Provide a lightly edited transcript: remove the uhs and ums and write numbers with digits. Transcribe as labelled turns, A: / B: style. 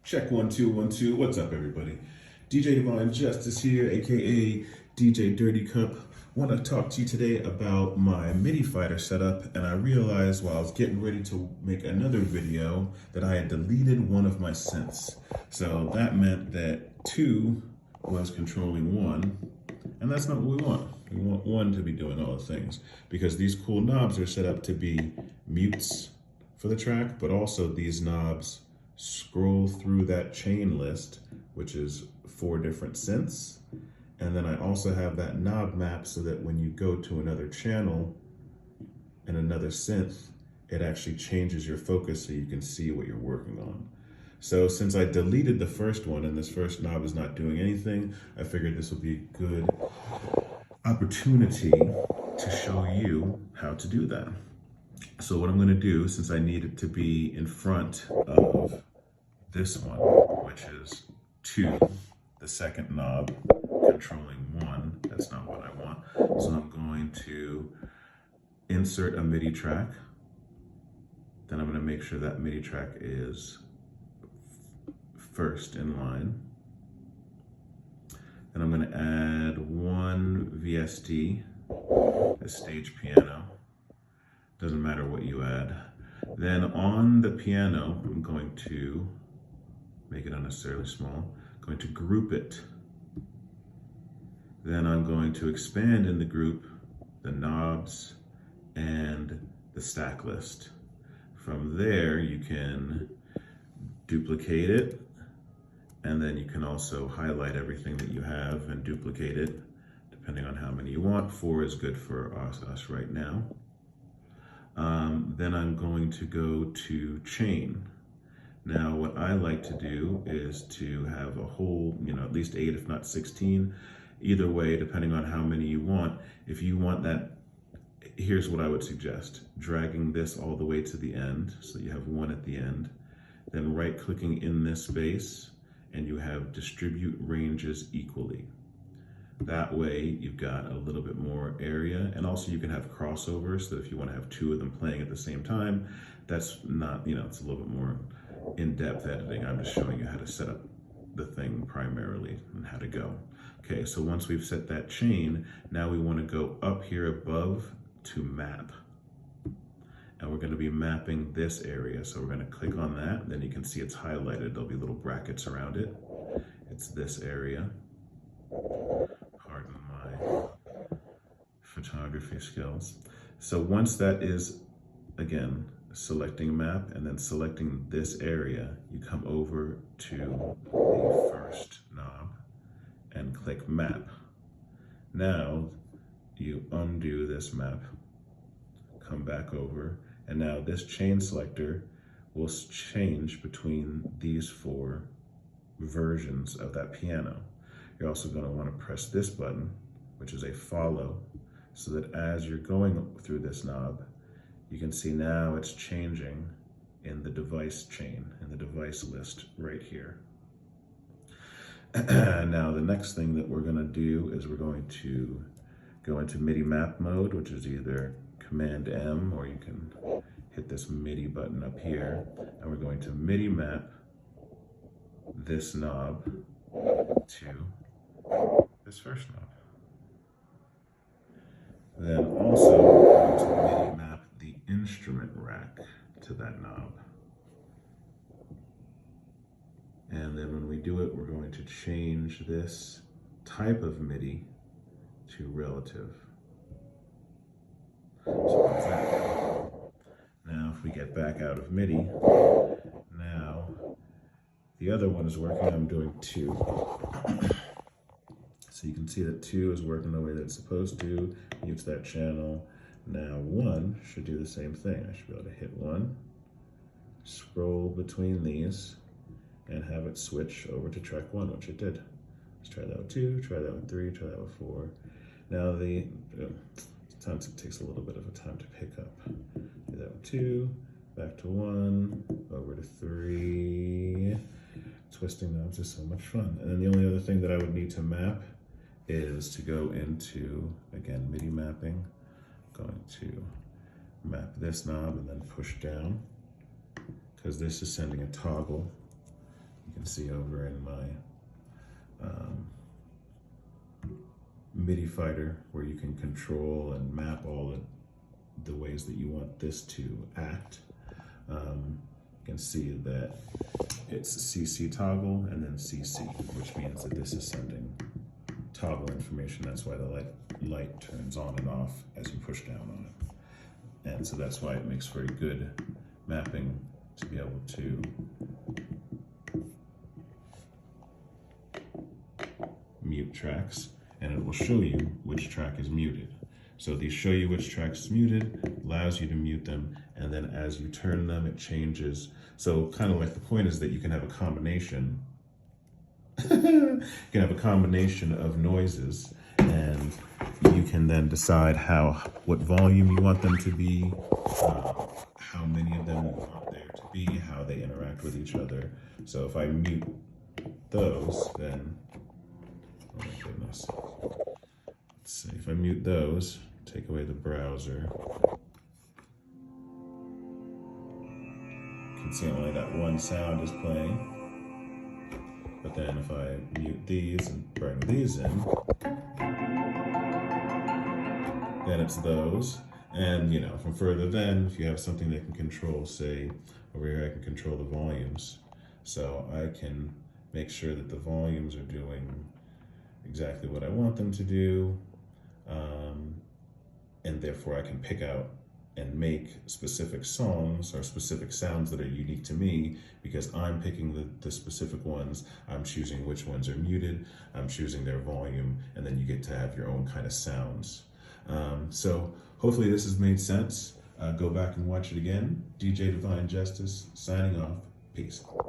A: Check 1 2 1 2. What's up, everybody? DJ Divine Justice here, aka DJ Dirty Cup. Want to talk to you today about my MIDI fighter setup, and I realized while I was getting ready to make another video that I had deleted one of my synths. So that meant that 2 was controlling 1, and that's not what we want. We want 1 to be doing all the things, because these cool knobs are set up to be mutes for the track, but also these knobs scroll through that chain list, which is 4 different synths. And then I also have that knob map so that when you go to another channel and another synth, it actually changes your focus so you can see what you're working on. So since I deleted the first one and this first knob is not doing anything, I figured this would be a good opportunity to show you how to do that. So what I'm going to do, since I need it to be in front of this one, which is 2, the second knob, controlling 1, that's not what I want. So I'm going to insert a MIDI track. Then I'm going to make sure that MIDI track is first in line. Then I'm going to add 1 VST, a stage piano. Doesn't matter what you add. Then on the piano, I'm going to make it unnecessarily small. I'm going to group it. Then I'm going to expand in the group the knobs and the stack list. From there, you can duplicate it, and then you can also highlight everything that you have and duplicate it, depending on how many you want. 4 is good for us right now. Then I'm going to go to chain. Now, what I like to do is to have a whole, at least 8, if not 16. Either way, depending on how many you want. If you want that, here's what I would suggest. Dragging this all the way to the end, so you have 1 at the end. Then right-clicking in this space, and you have distribute ranges equally. That way, you've got a little bit more area, and also you can have crossovers, so that if you want to have 2 of them playing at the same time, that's not, it's a little bit more in-depth editing. I'm just showing you how to set up the thing primarily and how to go. Okay, so once we've set that chain, now we want to go up here above to map. And we're going to be mapping this area. So we're going to click on that, then you can see it's highlighted. There'll be little brackets around it. It's this area. Pardon my photography skills. So once that is, again, selecting map and then selecting this area, you come over to the first knob and click map. Now you undo this map, come back over, and now this chain selector will change between these 4 versions of that piano. You're also going to want to press this button, which is a follow, so that as you're going through this knob, you can see now it's changing in the device chain, in the device list right here. Now the next thing that we're going to do is we're going to go into MIDI map mode, which is either Command M, or you can hit this MIDI button up here, and we're going to MIDI map this knob to this first knob. Then also going to MIDI map the instrument rack to that knob. And then when we do it, we're going to change this type of MIDI to relative. So that's that. Now, if we get back out of MIDI, now the other one is working. I'm doing 2. So you can see that 2 is working the way that it's supposed to. Mutes that channel. Now 1 should do the same thing. I should be able to hit 1, scroll between these, and have it switch over to track 1, which it did. Let's try that with 2, try that with 3, try that with 4. Now sometimes it takes a little bit of a time to pick up. Do that with 2, back to 1, over to 3. Twisting knobs is so much fun. And then the only other thing that I would need to map is to go into, again, MIDI mapping. Going to map this knob and then push down, because this is sending a toggle You can see over in my MIDI fighter where you can control and map all the ways that you want this to act. You can see that it's CC toggle and then CC, which means that this is sending toggle information. That's why the light turns on and off as you push down on it. And so that's why it makes very good mapping to be able to mute tracks, and it will show you which track is muted. So these show you which track is muted, allows you to mute them, and then as you turn them, it changes. So kind of like the point is that you can have a combination. You can have a combination of noises, and you can then decide what volume you want them to be, how many of them you want there to be, how they interact with each other. So if I mute those, then, oh my goodness. Let's see, if I mute those, take away the browser, you can see only that one sound is playing. But then if I mute these and bring these in, then it's those. And you know, from further then, if you have something that can control, say over here, I can control the volumes. So I can make sure that the volumes are doing exactly what I want them to do. And therefore I can pick out and make specific songs or specific sounds that are unique to me because I'm picking the specific ones. I'm choosing which ones are muted, I'm choosing their volume, and then you get to have your own kind of sounds. So hopefully this has made sense. Go back and watch it again. DJ Divine Justice signing off. Peace.